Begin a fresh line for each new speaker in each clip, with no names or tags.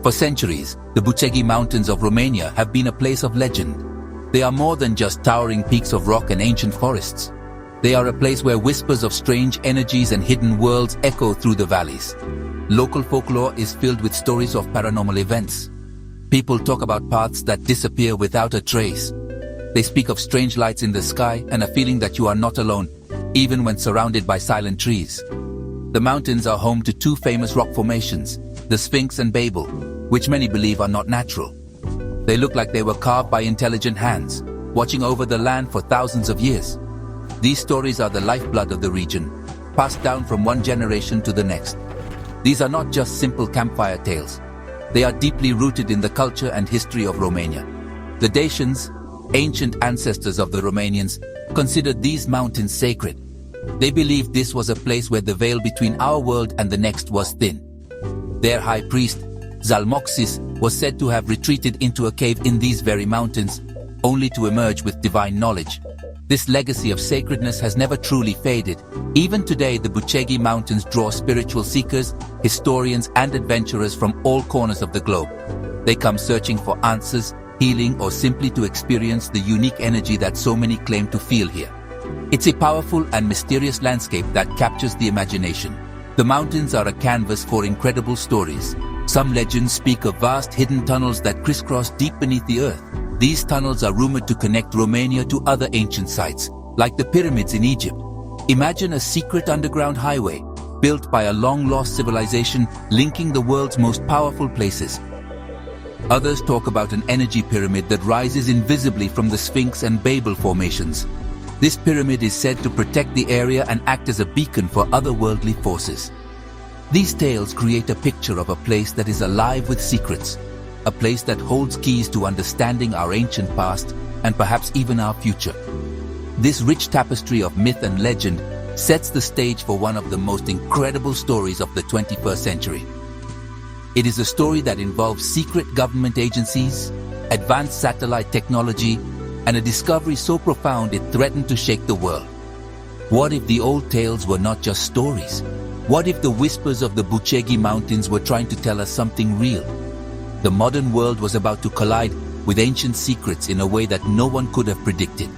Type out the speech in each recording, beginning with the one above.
For centuries, the Bucegi Mountains of Romania have been a place of legend. They are more than just towering peaks of rock and ancient forests. They are a place where whispers of strange energies and hidden worlds echo through the valleys. Local folklore is filled with stories of paranormal events. People talk about paths that disappear without a trace. They speak of strange lights in the sky and a feeling that you are not alone, even when surrounded by silent trees. The mountains are home to two famous rock formations, the Sphinx and Babel, which many believe are not natural. They look like they were carved by intelligent hands, watching over the land for thousands of years. These stories are the lifeblood of the region, passed down from one generation to the next. These are not just simple campfire tales. They are deeply rooted in the culture and history of Romania. The Dacians, ancient ancestors of the Romanians, considered these mountains sacred. They believed this was a place where the veil between our world and the next was thin. Their high priest, Zalmoxis, was said to have retreated into a cave in these very mountains, only to emerge with divine knowledge. This legacy of sacredness has never truly faded. Even today, the Bucegi Mountains draw spiritual seekers, historians, and adventurers from all corners of the globe. They come searching for answers, healing, or simply to experience the unique energy that so many claim to feel here. It's a powerful and mysterious landscape that captures the imagination. The mountains are a canvas for incredible stories. Some legends speak of vast hidden tunnels that crisscross deep beneath the earth. These tunnels are rumored to connect Romania to other ancient sites, like the pyramids in Egypt. Imagine a secret underground highway, built by a long-lost civilization linking the world's most powerful places. Others talk about an energy pyramid that rises invisibly from the Sphinx and Babel formations. This pyramid is said to protect the area and act as a beacon for otherworldly forces. These tales create a picture of a place that is alive with secrets, a place that holds keys to understanding our ancient past and perhaps even our future. This rich tapestry of myth and legend sets the stage for one of the most incredible stories of the 21st century. It is a story that involves secret government agencies, advanced satellite technology, and a discovery so profound it threatened to shake the world. What if the old tales were not just stories? What if the whispers of the Bucegi Mountains were trying to tell us something real? The modern world was about to collide with ancient secrets in a way that no one could have predicted.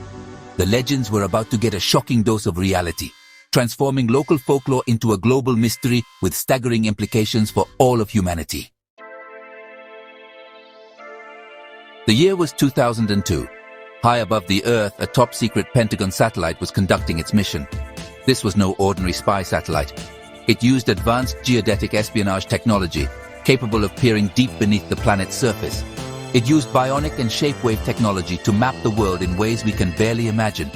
The legends were about to get a shocking dose of reality, transforming local folklore into a global mystery with staggering implications for all of humanity. The year was 2002. High above the Earth, a top-secret Pentagon satellite was conducting its mission. This was no ordinary spy satellite. It used advanced geodetic espionage technology, capable of peering deep beneath the planet's surface. It used bionic and shapewave technology to map the world in ways we can barely imagine.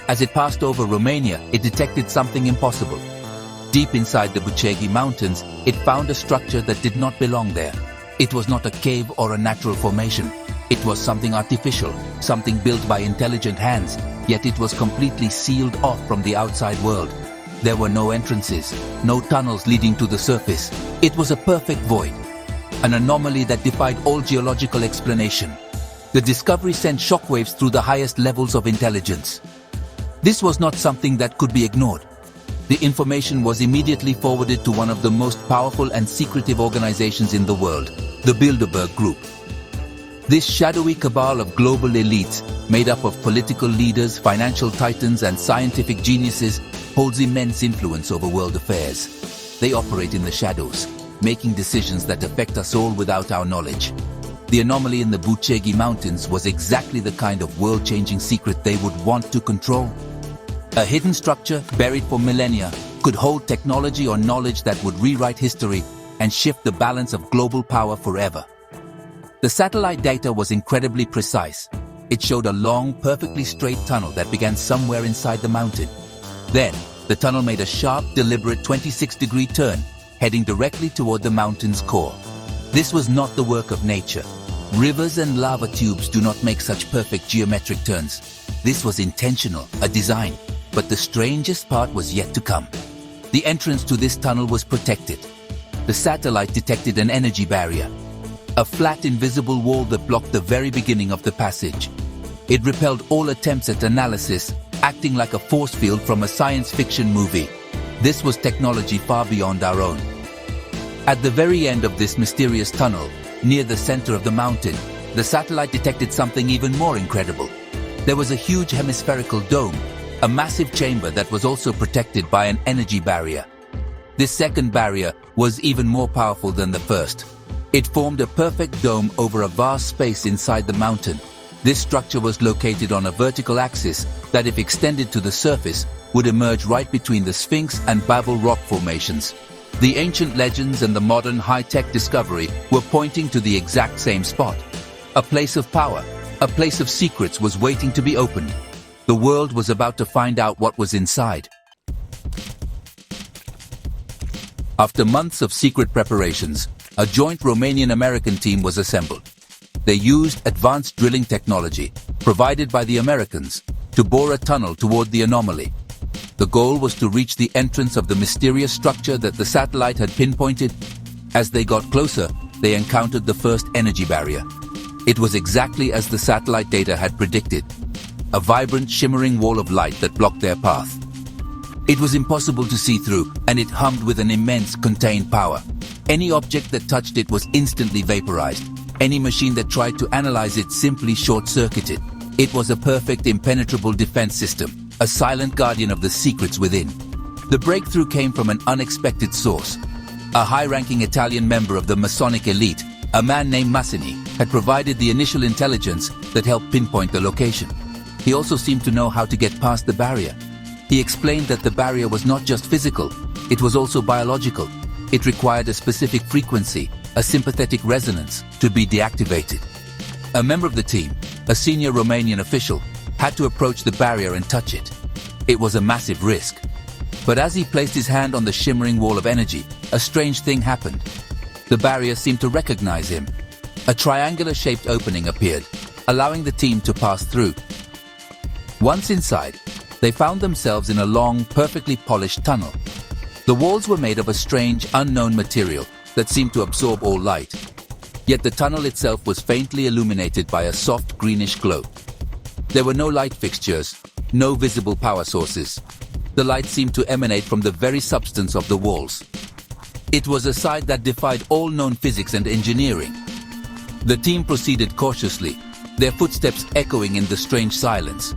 As it passed over Romania, it detected something impossible. Deep inside the Bucegi Mountains, it found a structure that did not belong there. It was not a cave or a natural formation. It was something artificial, something built by intelligent hands, yet it was completely sealed off from the outside world. There were no entrances, no tunnels leading to the surface. It was a perfect void, an anomaly that defied all geological explanation. The discovery sent shockwaves through the highest levels of intelligence. This was not something that could be ignored. The information was immediately forwarded to one of the most powerful and secretive organizations in the world, the Bilderberg Group. This shadowy cabal of global elites, made up of political leaders, financial titans, and scientific geniuses, holds immense influence over world affairs. They operate in the shadows, making decisions that affect us all without our knowledge. The anomaly in the Bucegi Mountains was exactly the kind of world-changing secret they would want to control. A hidden structure, buried for millennia, could hold technology or knowledge that would rewrite history and shift the balance of global power forever. The satellite data was incredibly precise. It showed a long, perfectly straight tunnel that began somewhere inside the mountain. Then, the tunnel made a sharp, deliberate 26-degree turn, heading directly toward the mountain's core. This was not the work of nature. Rivers and lava tubes do not make such perfect geometric turns. This was intentional, a design. But the strangest part was yet to come. The entrance to this tunnel was protected. The satellite detected an energy barrier, a flat, invisible wall that blocked the very beginning of the passage. It repelled all attempts at analysis, acting like a force field from a science fiction movie. This was technology far beyond our own. At the very end of this mysterious tunnel, near the center of the mountain, the satellite detected something even more incredible. There was a huge hemispherical dome, a massive chamber that was also protected by an energy barrier. This second barrier was even more powerful than the first. It formed a perfect dome over a vast space inside the mountain. This structure was located on a vertical axis that, if extended to the surface, would emerge right between the Sphinx and Babel rock formations. The ancient legends and the modern high-tech discovery were pointing to the exact same spot. A place of power, a place of secrets was waiting to be opened. The world was about to find out what was inside. After months of secret preparations, a joint Romanian-American team was assembled. They used advanced drilling technology, provided by the Americans, to bore a tunnel toward the anomaly. The goal was to reach the entrance of the mysterious structure that the satellite had pinpointed. As they got closer, they encountered the first energy barrier. It was exactly as the satellite data had predicted. A vibrant, shimmering wall of light that blocked their path. It was impossible to see through, and it hummed with an immense contained power. Any object that touched it was instantly vaporized. Any machine that tried to analyze it simply short-circuited. It was a perfect, impenetrable defense system, a silent guardian of the secrets within. The breakthrough came from an unexpected source. A high-ranking Italian member of the Masonic elite, a man named Bucegi, had provided the initial intelligence that helped pinpoint the location. He also seemed to know how to get past the barrier. He explained that the barrier was not just physical, it was also biological. It required a specific frequency, a sympathetic resonance, to be deactivated. A member of the team, a senior Romanian official, had to approach the barrier and touch it. It was a massive risk. But as he placed his hand on the shimmering wall of energy, a strange thing happened. The barrier seemed to recognize him. A triangular-shaped opening appeared, allowing the team to pass through. Once inside, they found themselves in a long, perfectly polished tunnel. The walls were made of a strange, unknown material that seemed to absorb all light. Yet the tunnel itself was faintly illuminated by a soft greenish glow. There were no light fixtures, no visible power sources. The light seemed to emanate from the very substance of the walls. It was a sight that defied all known physics and engineering. The team proceeded cautiously, their footsteps echoing in the strange silence.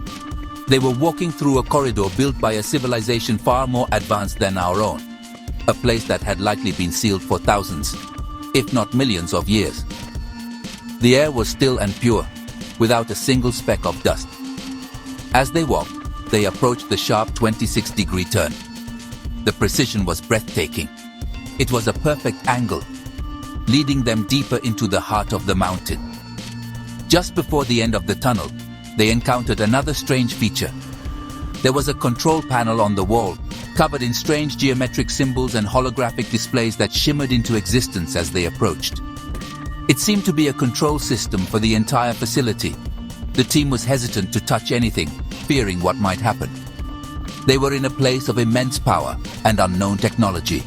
They were walking through a corridor built by a civilization far more advanced than our own. A place that had likely been sealed for thousands, if not millions of years. The air was still and pure, without a single speck of dust. As they walked, they approached the sharp 26-degree turn. The precision was breathtaking. It was a perfect angle, leading them deeper into the heart of the mountain. Just before the end of the tunnel, they encountered another strange feature. There was a control panel on the wall, covered in strange geometric symbols and holographic displays that shimmered into existence as they approached. It seemed to be a control system for the entire facility. The team was hesitant to touch anything, fearing what might happen. They were in a place of immense power and unknown technology.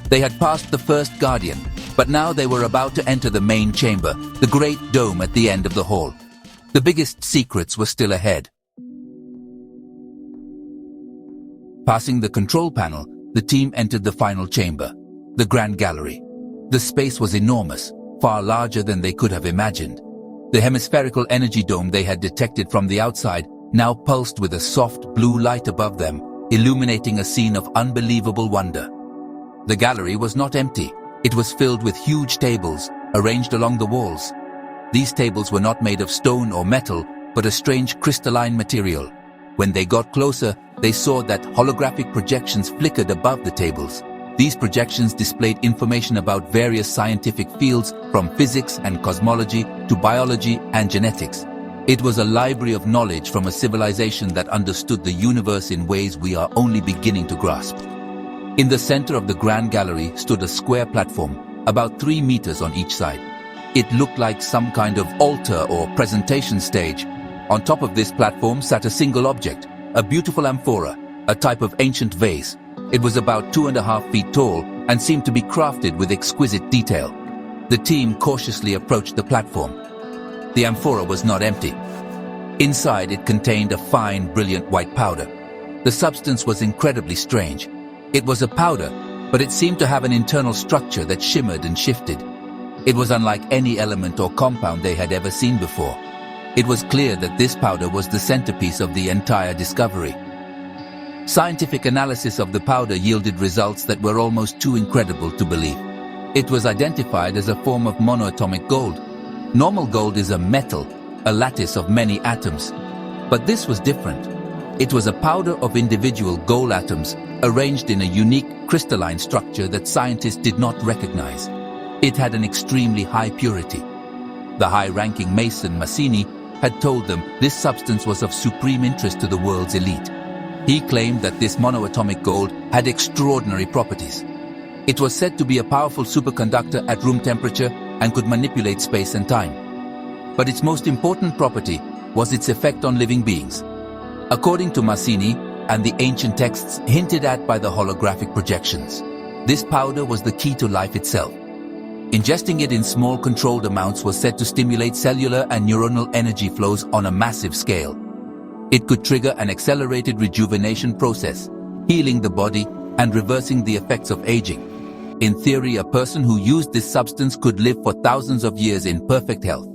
They had passed the first guardian, but now they were about to enter the main chamber, the great dome at the end of the hall. The biggest secrets were still ahead. Passing the control panel, the team entered the final chamber, the Grand Gallery. The space was enormous, far larger than they could have imagined. The hemispherical energy dome they had detected from the outside now pulsed with a soft blue light above them, illuminating a scene of unbelievable wonder. The gallery was not empty. It was filled with huge tables, arranged along the walls. These tables were not made of stone or metal, but a strange crystalline material. When they got closer, they saw that holographic projections flickered above the tables. These projections displayed information about various scientific fields, from physics and cosmology to biology and genetics. It was a library of knowledge from a civilization that understood the universe in ways we are only beginning to grasp. In the center of the Grand Gallery stood a square platform, about 3 meters on each side. It looked like some kind of altar or presentation stage. On top of this platform sat a single object, a beautiful amphora, a type of ancient vase. It was about 2.5 feet tall and seemed to be crafted with exquisite detail. The team cautiously approached the platform. The amphora was not empty. Inside it contained a fine, brilliant white powder. The substance was incredibly strange. It was a powder, but it seemed to have an internal structure that shimmered and shifted. It was unlike any element or compound they had ever seen before. It was clear that this powder was the centerpiece of the entire discovery. Scientific analysis of the powder yielded results that were almost too incredible to believe. It was identified as a form of monoatomic gold. Normal gold is a metal, a lattice of many atoms. But this was different. It was a powder of individual gold atoms arranged in a unique crystalline structure that scientists did not recognize. It had an extremely high purity. The high-ranking Mason Massini had told them this substance was of supreme interest to the world's elite. He claimed that this monoatomic gold had extraordinary properties. It was said to be a powerful superconductor at room temperature and could manipulate space and time. But its most important property was its effect on living beings. According to Massini and the ancient texts hinted at by the holographic projections, this powder was the key to life itself. Ingesting it in small controlled amounts was said to stimulate cellular and neuronal energy flows on a massive scale. It could trigger an accelerated rejuvenation process, healing the body and reversing the effects of aging. In theory, a person who used this substance could live for thousands of years in perfect health.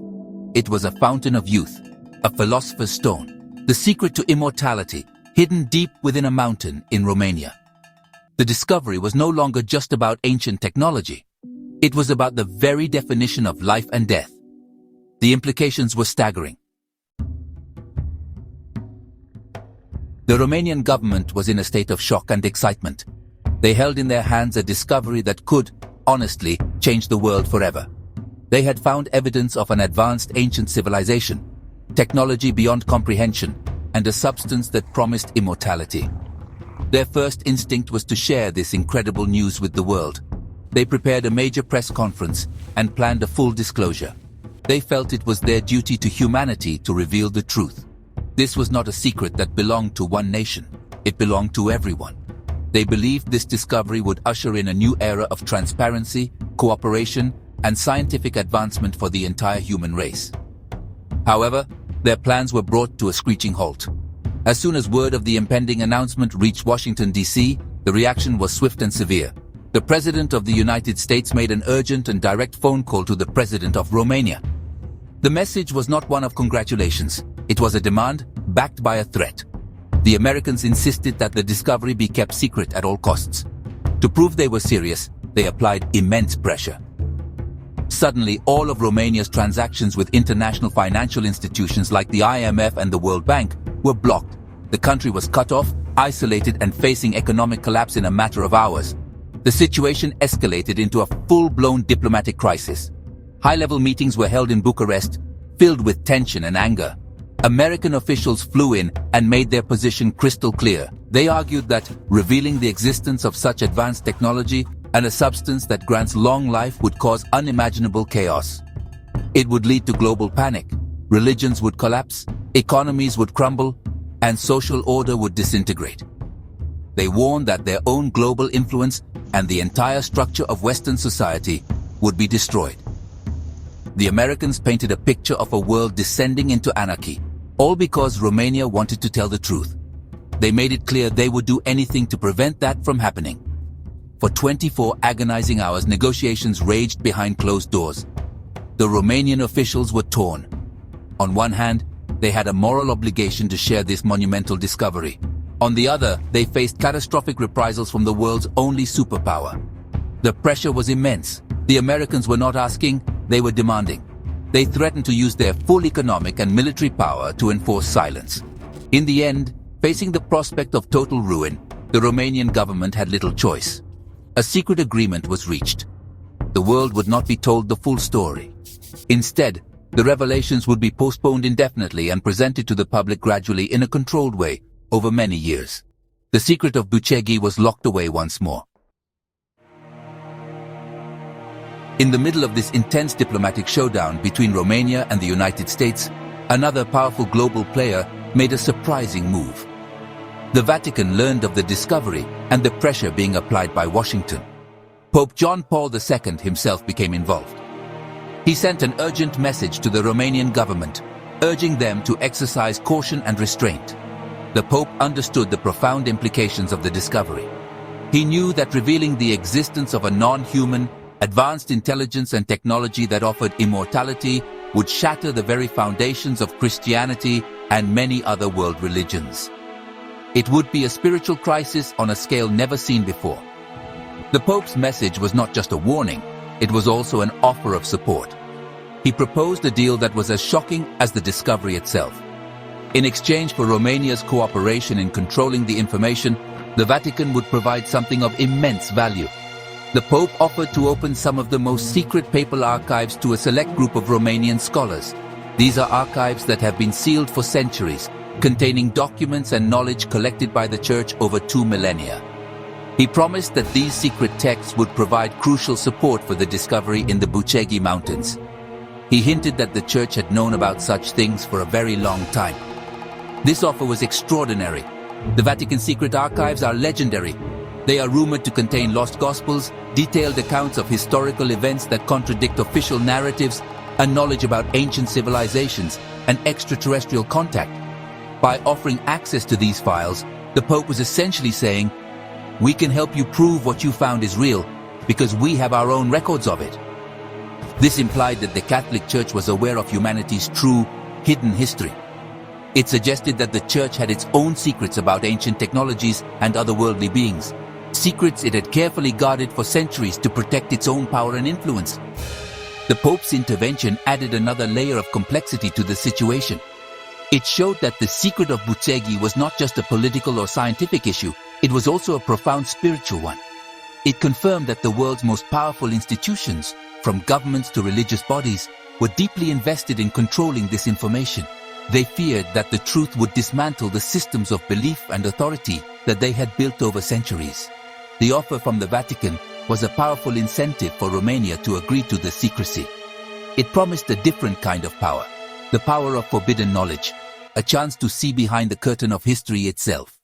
It was a fountain of youth, a philosopher's stone, the secret to immortality, hidden deep within a mountain in Romania. The discovery was no longer just about ancient technology. It was about the very definition of life and death. The implications were staggering. The Romanian government was in a state of shock and excitement. They held in their hands a discovery that could, honestly, change the world forever. They had found evidence of an advanced ancient civilization, technology beyond comprehension, and a substance that promised immortality. Their first instinct was to share this incredible news with the world. They prepared a major press conference and planned a full disclosure. They felt it was their duty to humanity to reveal the truth. This was not a secret that belonged to one nation. It belonged to everyone. They believed this discovery would usher in a new era of transparency, cooperation, and scientific advancement for the entire human race. However, their plans were brought to a screeching halt. As soon as word of the impending announcement reached Washington, D.C., the reaction was swift and severe. The President of the United States made an urgent and direct phone call to the President of Romania. The message was not one of congratulations. It was a demand, backed by a threat. The Americans insisted that the discovery be kept secret at all costs. To prove they were serious, they applied immense pressure. Suddenly, all of Romania's transactions with international financial institutions like the IMF and the World Bank were blocked. The country was cut off, isolated, and facing economic collapse in a matter of hours. The situation escalated into a full-blown diplomatic crisis. High-level meetings were held in Bucharest, filled with tension and anger. American officials flew in and made their position crystal clear. They argued that revealing the existence of such advanced technology and a substance that grants long life would cause unimaginable chaos. It would lead to global panic, religions would collapse, economies would crumble, and social order would disintegrate. They warned that their own global influence and the entire structure of Western society would be destroyed. The Americans painted a picture of a world descending into anarchy, all because Romania wanted to tell the truth. They made it clear they would do anything to prevent that from happening. For 24 agonizing hours, negotiations raged behind closed doors. The Romanian officials were torn. On one hand, they had a moral obligation to share this monumental discovery. On the other, they faced catastrophic reprisals from the world's only superpower. The pressure was immense. The Americans were not asking, they were demanding. They threatened to use their full economic and military power to enforce silence. In the end, facing the prospect of total ruin, the Romanian government had little choice. A secret agreement was reached. The world would not be told the full story. Instead, the revelations would be postponed indefinitely and presented to the public gradually in a controlled way over many years. The secret of Bucegi was locked away once more. In the middle of this intense diplomatic showdown between Romania and the United States, another powerful global player made a surprising move. The Vatican learned of the discovery and the pressure being applied by Washington. Pope John Paul II himself became involved. He sent an urgent message to the Romanian government, urging them to exercise caution and restraint. The Pope understood the profound implications of the discovery. He knew that revealing the existence of a non-human, Advanced intelligence and technology that offered immortality would shatter the very foundations of Christianity and many other world religions. It would be a spiritual crisis on a scale never seen before. The Pope's message was not just a warning, it was also an offer of support. He proposed a deal that was as shocking as the discovery itself. In exchange for Romania's cooperation in controlling the information, the Vatican would provide something of immense value. The Pope offered to open some of the most secret papal archives to a select group of Romanian scholars. These are archives that have been sealed for centuries, containing documents and knowledge collected by the Church over 2 millennia. He promised that these secret texts would provide crucial support for the discovery in the Bucegi Mountains. He hinted that the Church had known about such things for a very long time. This offer was extraordinary. The Vatican secret archives are legendary. They are rumored to contain lost gospels, detailed accounts of historical events that contradict official narratives, and knowledge about ancient civilizations and extraterrestrial contact. By offering access to these files, the Pope was essentially saying, "We can help you prove what you found is real, because we have our own records of it." This implied that the Catholic Church was aware of humanity's true, hidden history. It suggested that the Church had its own secrets about ancient technologies and otherworldly beings, secrets it had carefully guarded for centuries to protect its own power and influence. The Pope's intervention added another layer of complexity to the situation. It showed that the secret of Bucegi was not just a political or scientific issue, it was also a profound spiritual one. It confirmed that the world's most powerful institutions, from governments to religious bodies, were deeply invested in controlling this information. They feared that the truth would dismantle the systems of belief and authority that they had built over centuries. The offer from the Vatican was a powerful incentive for Romania to agree to the secrecy. It promised a different kind of power, the power of forbidden knowledge, a chance to see behind the curtain of history itself.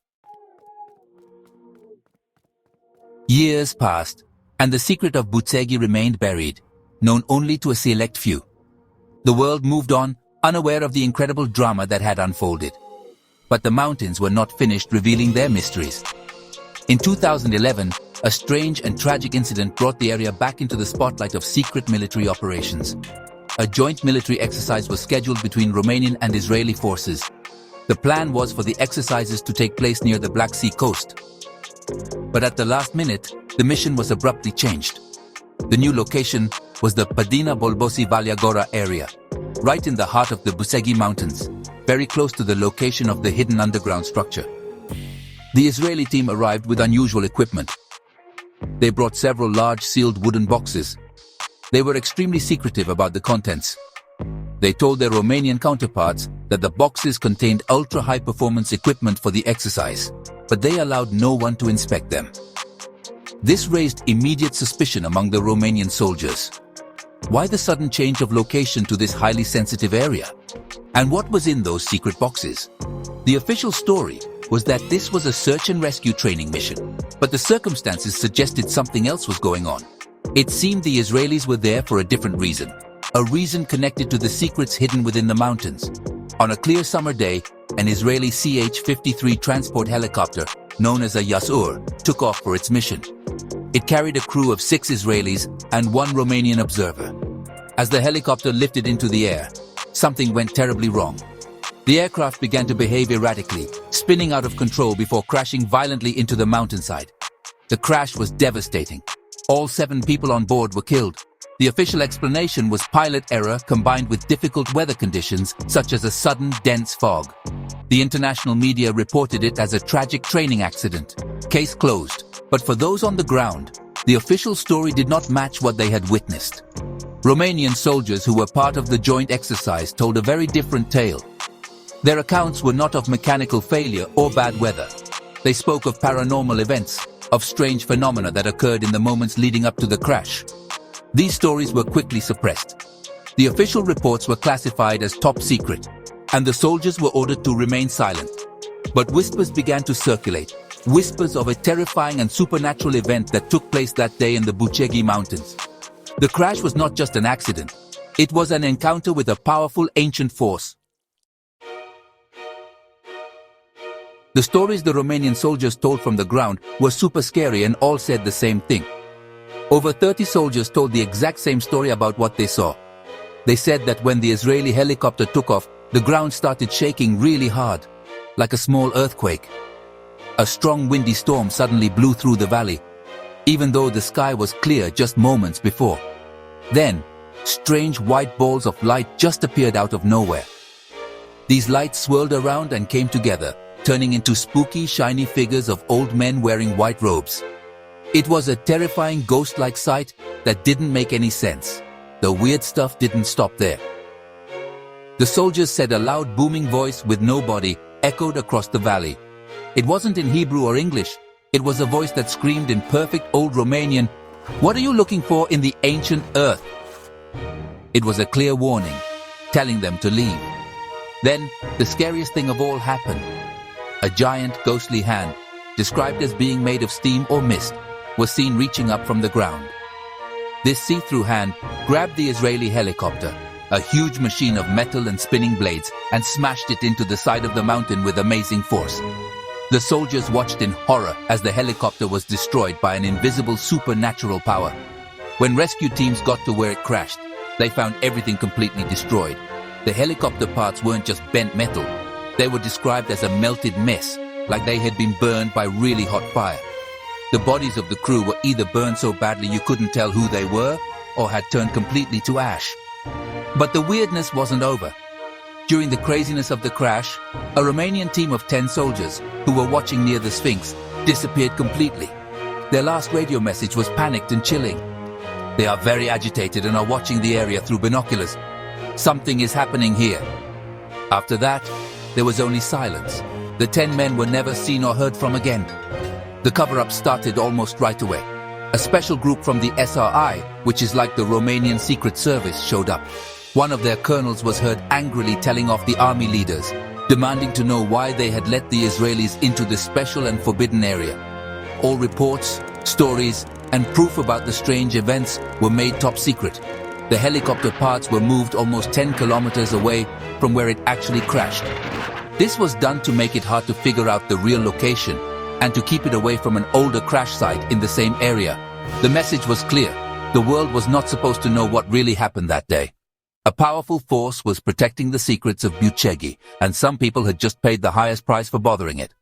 Years passed, and the secret of Bucegi remained buried, known only to a select few. The world moved on, unaware of the incredible drama that had unfolded. But the mountains were not finished revealing their mysteries. In 2011, a strange and tragic incident brought the area back into the spotlight of secret military operations. A joint military exercise was scheduled between Romanian and Israeli forces. The plan was for the exercises to take place near the Black Sea coast. But at the last minute, the mission was abruptly changed. The new location was the Padina-Bolbosi-Valiagora area, right in the heart of the Bucegi Mountains, very close to the location of the hidden underground structure. The Israeli team arrived with unusual equipment. They brought several large sealed wooden boxes. They were extremely secretive about the contents. They told their Romanian counterparts that the boxes contained ultra-high performance equipment for the exercise, but they allowed no one to inspect them. This raised immediate suspicion among the Romanian soldiers. Why the sudden change of location to this highly sensitive area? And what was in those secret boxes? The official story was that this was a search and rescue training mission, but the circumstances suggested something else was going on. It seemed the Israelis were there for a different reason, a reason connected to the secrets hidden within the mountains. On a clear summer day, an Israeli CH-53 transport helicopter, known as a Yasur, took off for its mission. It carried a crew of 6 Israelis and 1 Romanian observer. As the helicopter lifted into the air, something went terribly wrong. The aircraft began to behave erratically, spinning out of control before crashing violently into the mountainside. The crash was devastating. All 7 people on board were killed. The official explanation was pilot error combined with difficult weather conditions, such as a sudden, dense fog. The international media reported it as a tragic training accident. Case closed. But for those on the ground, the official story did not match what they had witnessed. Romanian soldiers who were part of the joint exercise told a very different tale. Their accounts were not of mechanical failure or bad weather. They spoke of paranormal events, of strange phenomena that occurred in the moments leading up to the crash. These stories were quickly suppressed. The official reports were classified as top secret, and the soldiers were ordered to remain silent. But whispers began to circulate, whispers of a terrifying and supernatural event that took place that day in the Bucegi Mountains. The crash was not just an accident. It was an encounter with a powerful ancient force. The stories the Romanian soldiers told from the ground were super scary and all said the same thing. Over 30 soldiers told the exact same story about what they saw. They said that when the Israeli helicopter took off, the ground started shaking really hard, like a small earthquake. A strong windy storm suddenly blew through the valley, even though the sky was clear just moments before. Then, strange white balls of light just appeared out of nowhere. These lights swirled around and came together, turning into spooky, shiny figures of old men wearing white robes. It was a terrifying ghost-like sight that didn't make any sense. The weird stuff didn't stop there. The soldiers said a loud booming voice with no body echoed across the valley. It wasn't in Hebrew or English. It was a voice that screamed in perfect old Romanian, "What are you looking for in the ancient earth?" It was a clear warning, telling them to leave. Then, the scariest thing of all happened. A giant ghostly hand, described as being made of steam or mist, was seen reaching up from the ground. This see-through hand grabbed the Israeli helicopter, a huge machine of metal and spinning blades, and smashed it into the side of the mountain with amazing force. The soldiers watched in horror as the helicopter was destroyed by an invisible supernatural power. When rescue teams got to where it crashed, they found everything completely destroyed. The helicopter parts weren't just bent metal. They were described as a melted mess, like they had been burned by really hot fire. The bodies of the crew were either burned so badly you couldn't tell who they were, or had turned completely to ash. But the weirdness wasn't over. During the craziness of the crash, a Romanian team of 10 soldiers, who were watching near the Sphinx, disappeared completely. Their last radio message was panicked and chilling. They are very agitated and are watching the area through binoculars. Something is happening here. After that, there was only silence. The 10 men were never seen or heard from again. The cover-up started almost right away. A special group from the SRI, which is like the Romanian Secret Service, showed up. One of their colonels was heard angrily telling off the army leaders, demanding to know why they had let the Israelis into this special and forbidden area. All reports, stories, and proof about the strange events were made top secret. The helicopter parts were moved almost 10 kilometers away from where it actually crashed. This was done to make it hard to figure out the real location and to keep it away from an older crash site in the same area. The message was clear. The world was not supposed to know what really happened that day. A powerful force was protecting the secrets of Bucegi, and some people had just paid the highest price for bothering it.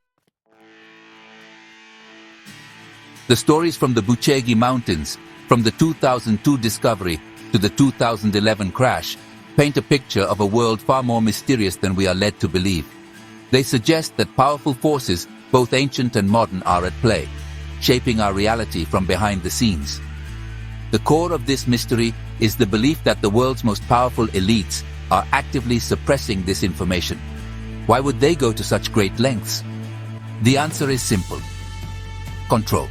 The stories from the Bucegi Mountains, from the 2002 discovery to the 2011 crash, paint a picture of a world far more mysterious than we are led to believe. They suggest that powerful forces, both ancient and modern, are at play, shaping our reality from behind the scenes. The core of this mystery is the belief that the world's most powerful elites are actively suppressing this information. Why would they go to such great lengths? The answer is simple: control.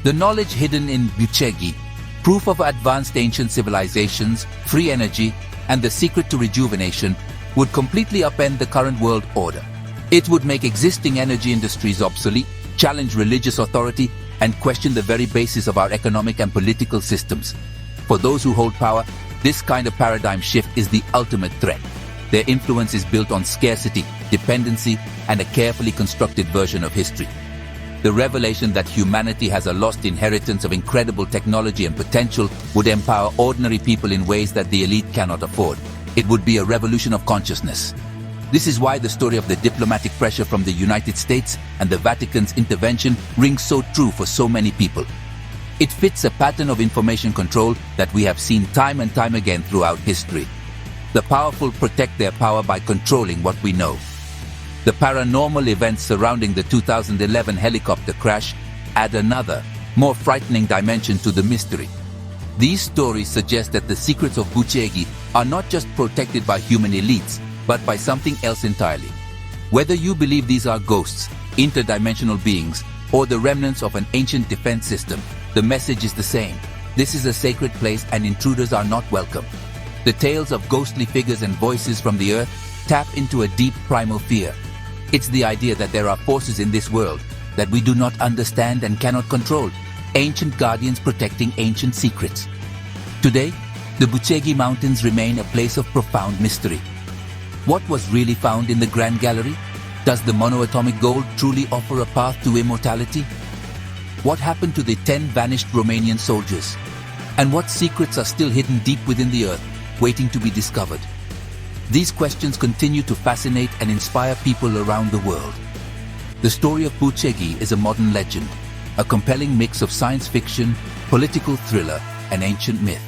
The knowledge hidden in Bucegi, proof of advanced ancient civilizations, free energy, and the secret to rejuvenation, would completely upend the current world order. It would make existing energy industries obsolete, challenge religious authority, and question the very basis of our economic and political systems. For those who hold power, this kind of paradigm shift is the ultimate threat. Their influence is built on scarcity, dependency, and a carefully constructed version of history. The revelation that humanity has a lost inheritance of incredible technology and potential would empower ordinary people in ways that the elite cannot afford. It would be a revolution of consciousness. This is why the story of the diplomatic pressure from the United States and the Vatican's intervention rings so true for so many people. It fits a pattern of information control that we have seen time and time again throughout history. The powerful protect their power by controlling what we know. The paranormal events surrounding the 2011 helicopter crash add another, more frightening dimension to the mystery. These stories suggest that the secrets of Bucegi are not just protected by human elites, but by something else entirely. Whether you believe these are ghosts, interdimensional beings, or the remnants of an ancient defense system, the message is the same. This is a sacred place and intruders are not welcome. The tales of ghostly figures and voices from the earth tap into a deep primal fear. It's the idea that there are forces in this world that we do not understand and cannot control, ancient guardians protecting ancient secrets. Today, the Bucegi Mountains remain a place of profound mystery. What was really found in the Grand Gallery? Does the monoatomic gold truly offer a path to immortality? What happened to the 10 vanished Romanian soldiers? And what secrets are still hidden deep within the earth, waiting to be discovered? These questions continue to fascinate and inspire people around the world. The story of Bucegi is a modern legend, a compelling mix of science fiction, political thriller, and ancient myth.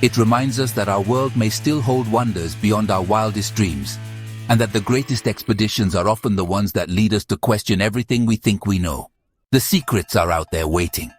It reminds us that our world may still hold wonders beyond our wildest dreams, and that the greatest expeditions are often the ones that lead us to question everything we think we know. The secrets are out there waiting.